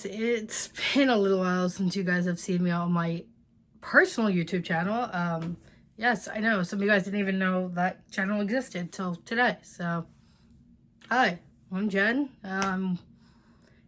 guys, it's been a little while since you guys have seen me on my personal YouTube channel. Yes, I know, some of you guys didn't even know that channel existed till today. So, hi, I'm Jen.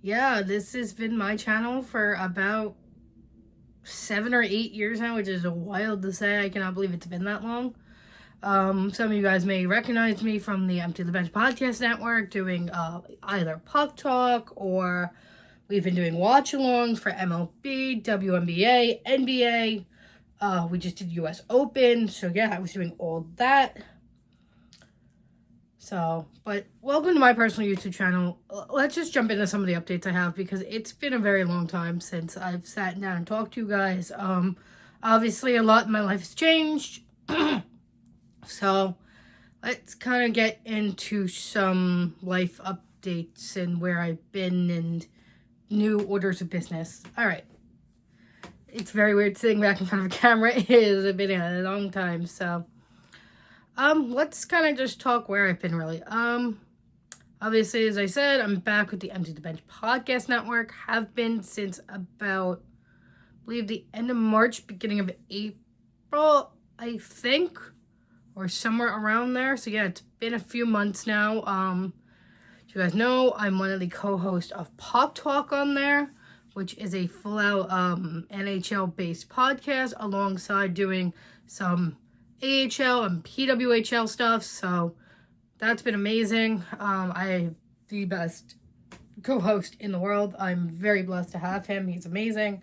Yeah, this has been my channel for about 7 or 8 years now, which is wild to say. I cannot believe it's been that long. Some of you guys may recognize me from the Empty the Bench podcast network, doing either Puck Talk, or we've been doing watch-alongs for MLB, WNBA, NBA. We just did US Open, so yeah, I was doing all that. So, but welcome to my personal YouTube channel. Let's just jump into some of the updates I have, because it's been a very long time since I've sat down and talked to you guys. Obviously a lot in my life has changed. So, let's kind of get into some life updates and where I've been and new orders of business. Alright. It's very weird sitting back in front of a camera. It has been a long time, so let's kind of just talk where I've been, really. Obviously, as I said, I'm back with the Empty the Bench podcast network. Have been since about, I believe, the end of March, beginning of April, I think, or somewhere around there. So yeah, it's been a few months now. As you guys know, I'm one of the co-hosts of Pop Talk on there, which is a full-out NHL-based podcast, alongside doing some AHL and PWHL stuff. So that's been amazing. I have the best co-host in the world. I'm very blessed to have him. He's amazing.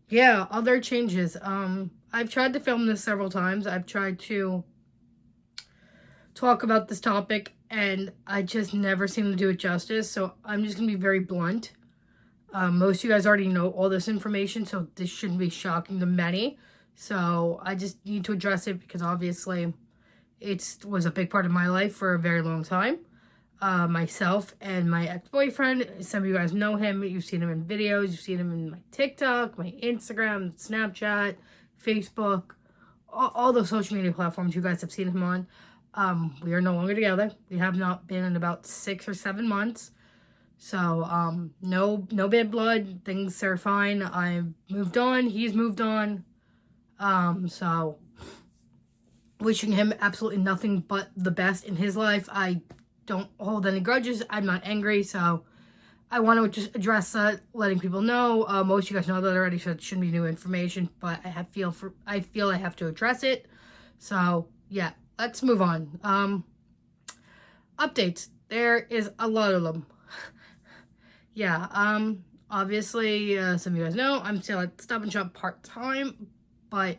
Yeah, other changes. I've tried to film this several times. I've tried to talk about this topic, and I just never seem to do it justice. So I'm just going to be very blunt. Most of you guys already know all this information, so this shouldn't be shocking to many. So I just need to address it, because obviously it was a big part of my life for a very long time. Myself and my ex-boyfriend, some of you guys know him. You've seen him in videos. You've seen him in my TikTok, my Instagram, Snapchat, Facebook, all those social media platforms you guys have seen him on. We are no longer together. We have not been in about 6 or 7 months. So, no bad blood. Things are fine. I've moved on. He's moved on. So, wishing him absolutely nothing but the best in his life. I don't hold any grudges. I'm not angry. So, I want to just address that, letting people know. Most of you guys know that already, so it shouldn't be new information. But I feel I have to address it. So, yeah, let's move on. Updates. There is a lot of them. Yeah, obviously, some of you guys know, I'm still at Stop and Shop part-time, but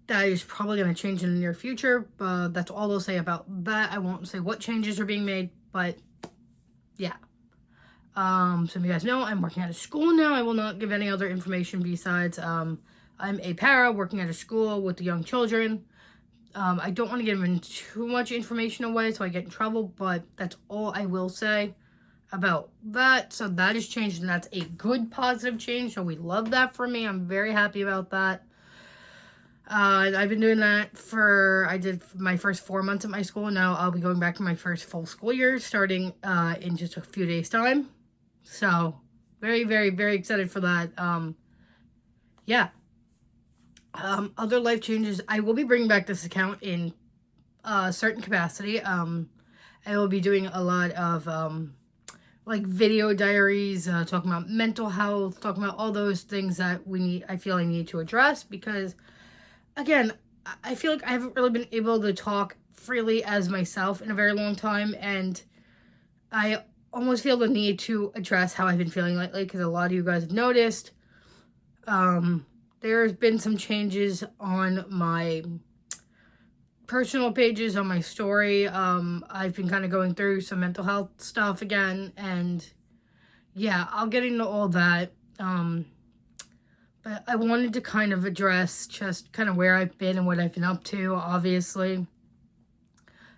that is probably going to change in the near future. That's all I'll say about that. I won't say what changes are being made, but yeah. Some of you guys know I'm working at a school now. I will not give any other information besides, I'm a para working at a school with the young children. I don't want to give them too much information away so I get in trouble, but that's all I will say about that. So that has changed, and that's a good positive change. So we love that for me. I'm very happy about that. I've been doing that I did my first 4 months at my school. Now I'll be going back to my first full school year starting in just a few days' time. So very, very, very excited for that. Yeah. Other life changes. I will be bringing back this account in a certain capacity. I will be doing a lot of like video diaries, talking about mental health, talking about all those things that I feel I need to address, because again, I feel like I haven't really been able to talk freely as myself in a very long time, and I almost feel the need to address how I've been feeling lately, because a lot of you guys have noticed. There's been some changes on my personal pages, on my story. I've been kind of going through some mental health stuff again, and yeah, I'll get into all that. But I wanted to kind of address just kind of where I've been and what I've been up to. Obviously,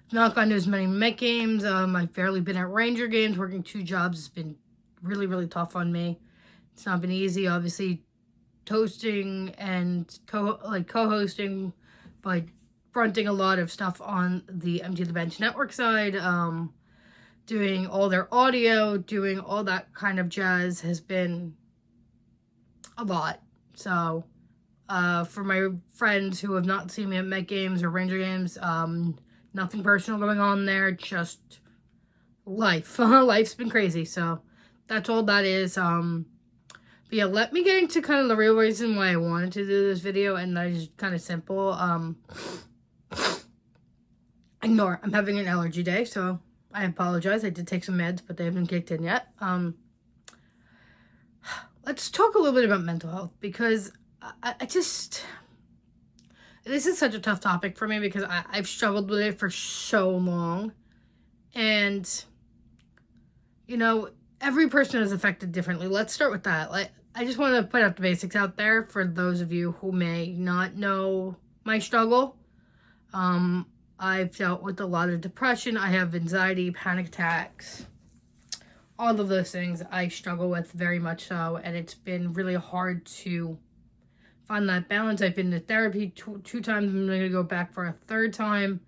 I've not gone to as many Met games. I've barely been at Ranger games. Working 2 jobs has been really, really tough on me. It's not been easy, obviously, hosting and co-hosting, but fronting a lot of stuff on the Empty the Bench network side. doing all their audio, doing all that kind of jazz has been a lot. So, for my friends who have not seen me at Met Games or Ranger Games, nothing personal going on there, just life. Life's been crazy, so that's all that is. But yeah, let me get into kind of the real reason why I wanted to do this video, and that is kind of simple. Ignore, I'm having an allergy day, so I apologize. I did take some meds, but they haven't kicked in yet. Let's talk a little bit about mental health, because I just, this is such a tough topic for me, because I've struggled with it for so long. And, you know, every person is affected differently. Let's start with that. I just want to put out the basics out there for those of you who may not know my struggle. I've dealt with a lot of depression. I have anxiety, panic attacks, all of those things I struggle with very much so. And it's been really hard to find that balance. I've been to therapy two times. I'm going to go back for a third time.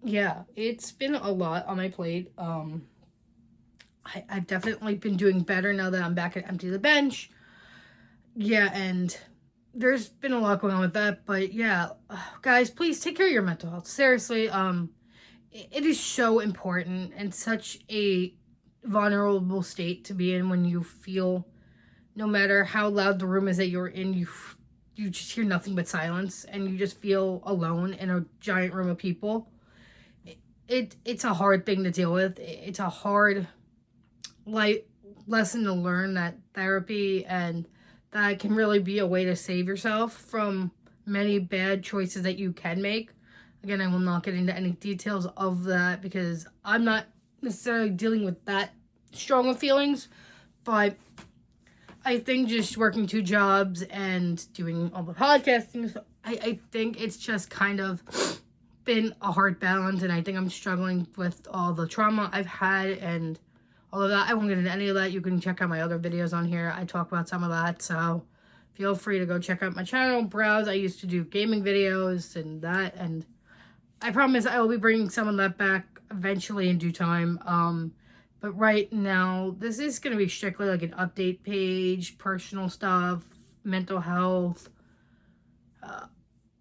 Yeah, it's been a lot on my plate. I've definitely been doing better now that I'm back at Empty the Bench. Yeah, and there's been a lot going on with that, but yeah, guys, please take care of your mental health. Seriously, it is so important and such a vulnerable state to be in when you feel, no matter how loud the room is that you're in, you just hear nothing but silence, and you just feel alone in a giant room of people. It's a hard thing to deal with. It's a hard lesson to learn, that therapy and that can really be a way to save yourself from many bad choices that you can make. Again, I will not get into any details of that because I'm not necessarily dealing with that strong of feelings, but I think just working 2 jobs and doing all the podcasting, I think it's just kind of been a hard balance, and I think I'm struggling with all the trauma I've had and all of that. I won't get into any of that. You can check out my other videos on here. I talk about some of that, so feel free to go check out my channel, browse. I used to do gaming videos and that, and I promise I will be bringing some of that back eventually in due time. But right now, this is going to be strictly like an update page, personal stuff, mental health,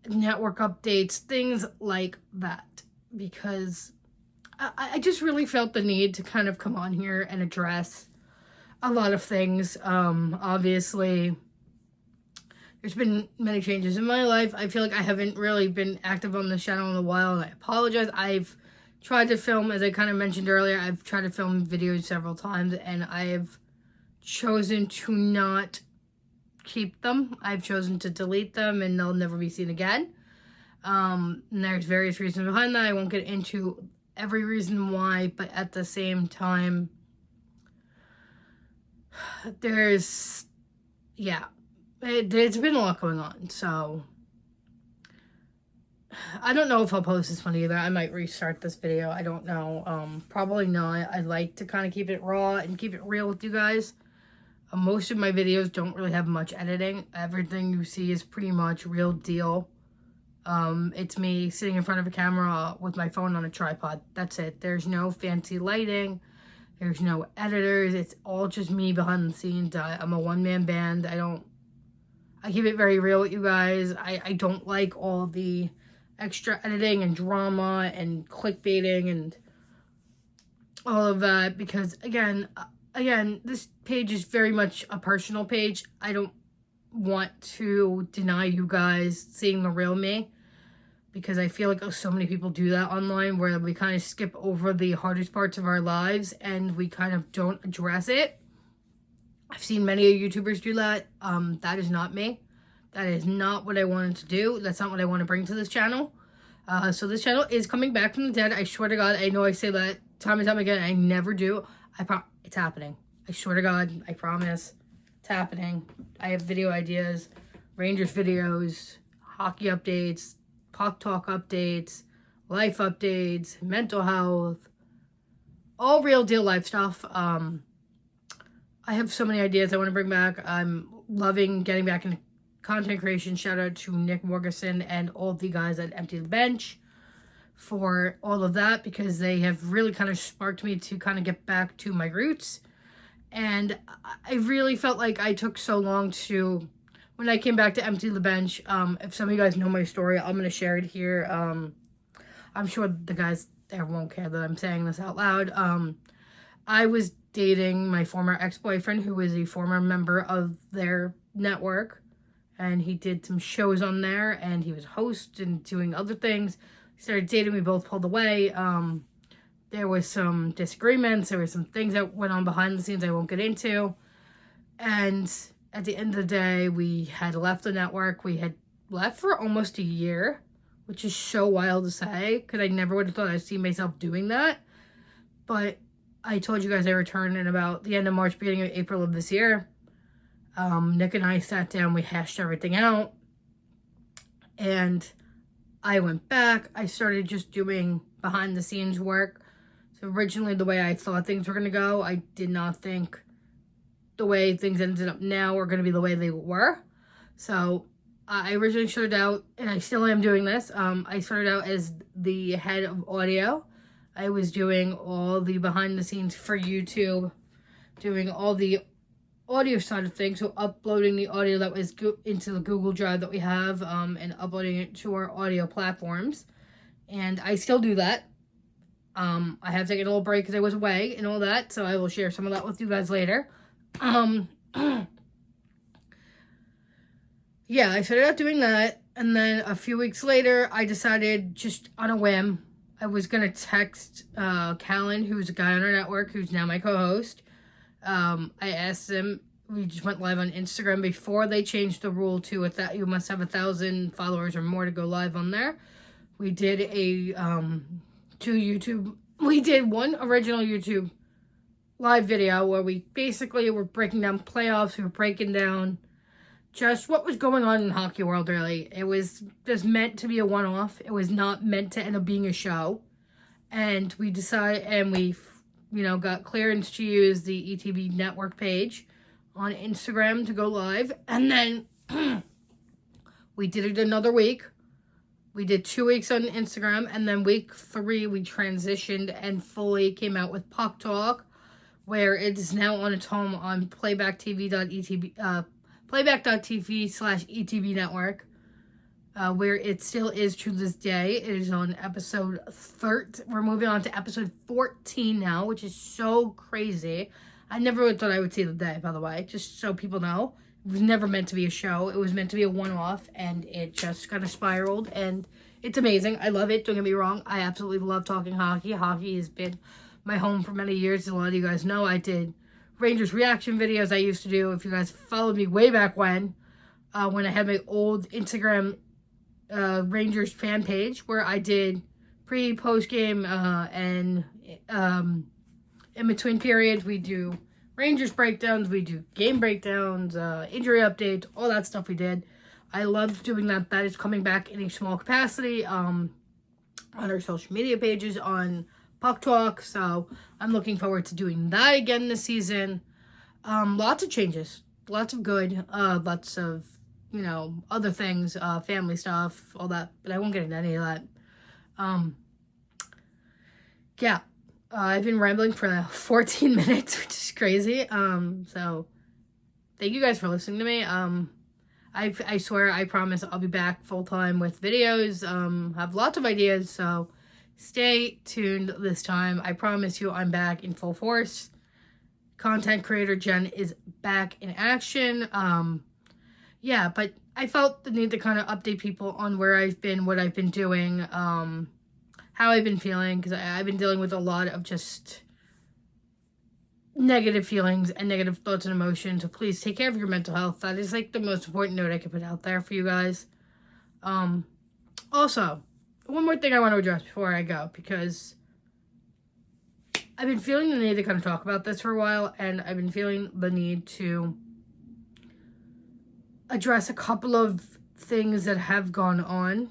network updates, things like that, because I just really felt the need to kind of come on here and address a lot of things. Obviously, there's been many changes in my life. I feel like I haven't really been active on this channel in a while, and I apologize. I've tried to film, as I kind of mentioned earlier, I've tried to film videos several times, and I've chosen to not keep them. I've chosen to delete them, and they'll never be seen again. And there's various reasons behind that. I won't get into every reason why, but at the same time, there's, yeah, there's been a lot going on, so I don't know if I'll post this one either. I might restart this video. I don't know. Probably not. I like to kind of keep it raw and keep it real with you guys. Most of my videos don't really have much editing. Everything you see is pretty much real deal. It's me sitting in front of a camera with my phone on a tripod. That's it. There's no fancy lighting. There's no editors. It's all just me behind the scenes. I'm a one-man band. I keep it very real with you guys. I don't like all the extra editing and drama and clickbaiting and all of that, because again, this page is very much a personal page. I don't want to deny you guys seeing the real me, because I feel like so many people do that online, where we kind of skip over the hardest parts of our lives and we kind of don't address it. I've seen many YouTubers do that. That is not me. That is not what I wanted to do. That's not what I want to bring to this channel. So this channel is coming back from the dead. I swear to God, I know I say that time and time again. I never do. It's happening. I swear to God, I promise. It's happening. I have video ideas, Rangers videos, hockey updates, Puck Talk updates, life updates, mental health, all real deal life stuff. I have so many ideas I want to bring back. I'm loving getting back into content creation. Shout out to Nick Morganson and all the guys at Empty the Bench for all of that, because they have really kind of sparked me to kind of get back to my roots. And I really felt like I took so long to, when I came back to empty the bench, if some of you guys know my story, I'm going to share it here. I'm sure the guys there won't care that I'm saying this out loud. I was dating my former ex-boyfriend, who was a former member of their network, and he did some shows on there, and he was host and doing other things. We started dating, we both pulled away. There was some disagreements, there were some things that went on behind the scenes I won't get into, and at the end of the day, we had left the network. We had left for almost a year, which is so wild to say, because I never would have thought I'd see myself doing that. But I told you guys I returned in about the end of March, beginning of April of this year. Nick and I sat down, we hashed everything out, and I went back. I started just doing behind the scenes work. So originally, the way I thought things were going to go, I did not think the way things ended up now are going to be the way they were. So I originally started out, and I still am doing this, I started out as the head of audio. I was doing all the behind the scenes for YouTube, doing all the audio side of things, so uploading the audio that was into the Google Drive that we have, and uploading it to our audio platforms. And I still do that. I have taken a little break because I was away and all that, so I will share some of that with you guys later. Yeah, I started out doing that, and then a few weeks later, I decided, just on a whim, I was going to text Callan, who's a guy on our network, who's now my co-host. I asked him, we just went live on Instagram before they changed the rule to you must have 1,000 followers or more to go live on there. We did we did one original YouTube live video where we basically were breaking down playoffs. We were breaking down just what was going on in hockey world, really. It was just meant to be a one-off. It was not meant to end up being a show. And we decided, and we, got clearance to use the ETB network page on Instagram to go live. And then we did it another week. We did 2 weeks on Instagram, and then week 3 we transitioned and fully came out with Puck Talk, where it is now on its home on playback.tv/ETB network, where it still is to this day. It is on episode 13. We're moving on to episode 14 now, which is so crazy. I never would thought I would see the day, by the way, just so people know. It was never meant to be a show. It was meant to be a one-off, and it just kind of spiraled, and it's amazing. I love it. Don't get me wrong. I absolutely love talking hockey. Hockey has been my home for many years. As a lot of you guys know, I did Rangers reaction videos I used to do. If you guys followed me way back when I had my old Instagram Rangers fan page, where I did pre, post game, and in between periods, we do Rangers breakdowns, we do game breakdowns, injury updates, all that stuff we did. I love doing that. That is coming back in a small capacity on our social media pages, on Puck Talk. So I'm looking forward to doing that again this season. Lots of changes, lots of good, lots of, other things, family stuff, all that. But I won't get into any of that. Yeah. I've been rambling for 14 minutes, which is crazy. So thank you guys for listening to me. I swear, I promise I'll be back full time with videos. Have lots of ideas, so stay tuned this time. I promise you I'm back in full force. Content creator Jen is back in action. Yeah, but I felt the need to kind of update people on where I've been, what I've been doing, how I've been feeling, because I've been dealing with a lot of just negative feelings and negative thoughts and emotions. So please take care of your mental health. That is like the most important note I can put out there for you guys. Also, one more thing I want to address before I go, because I've been feeling the need to kind of talk about this for a while, and I've been feeling the need to address a couple of things that have gone on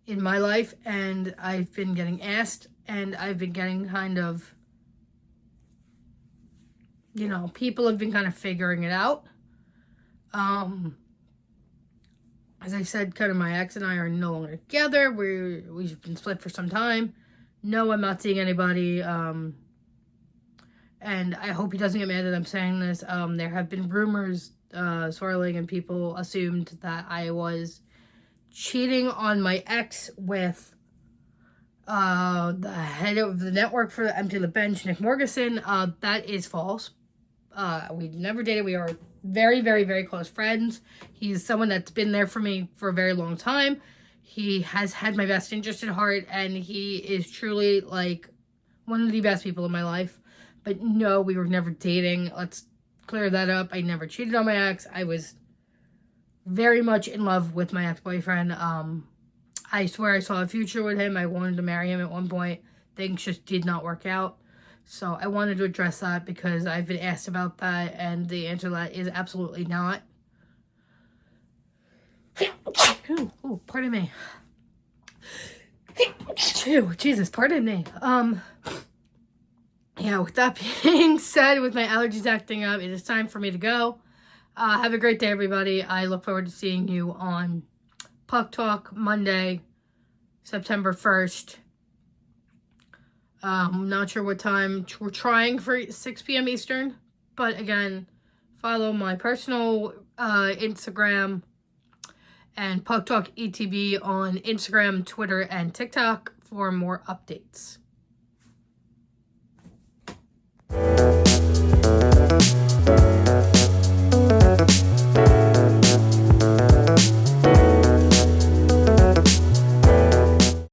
in my life, and I've been getting asked, and I've been getting kind of, people have been kind of figuring it out. As I said, kind of my ex and I are no longer together. We've been split for some time. No, I'm not seeing anybody. And I hope he doesn't get mad that I'm saying this. There have been rumors swirling, and people assumed that I was cheating on my ex with the head of the network for Empty the Bench, Nick Morgeson. That is false. We never dated. We are very, very, very close friends. He's someone that's been there for me for a very long time. He has had my best interest at heart, and he is truly, like, one of the best people in my life. But no, we were never dating. Let's clear that up. I never cheated on my ex. I was very much in love with my ex-boyfriend. I swear I saw a future with him. I wanted to marry him at one point. Things just did not work out. So I wanted to address that because I've been asked about that, and the answer to that is absolutely not. Ooh, pardon me. Jesus, pardon me. Yeah, with that being said, with my allergies acting up, it is time for me to go. Have a great day, everybody. I look forward to seeing you on Puck Talk Monday, September 1st. I'm not sure what time. We're trying for 6 p.m. Eastern. But again, follow my personal Instagram and Puck Talk ETB on Instagram, Twitter, and TikTok for more updates.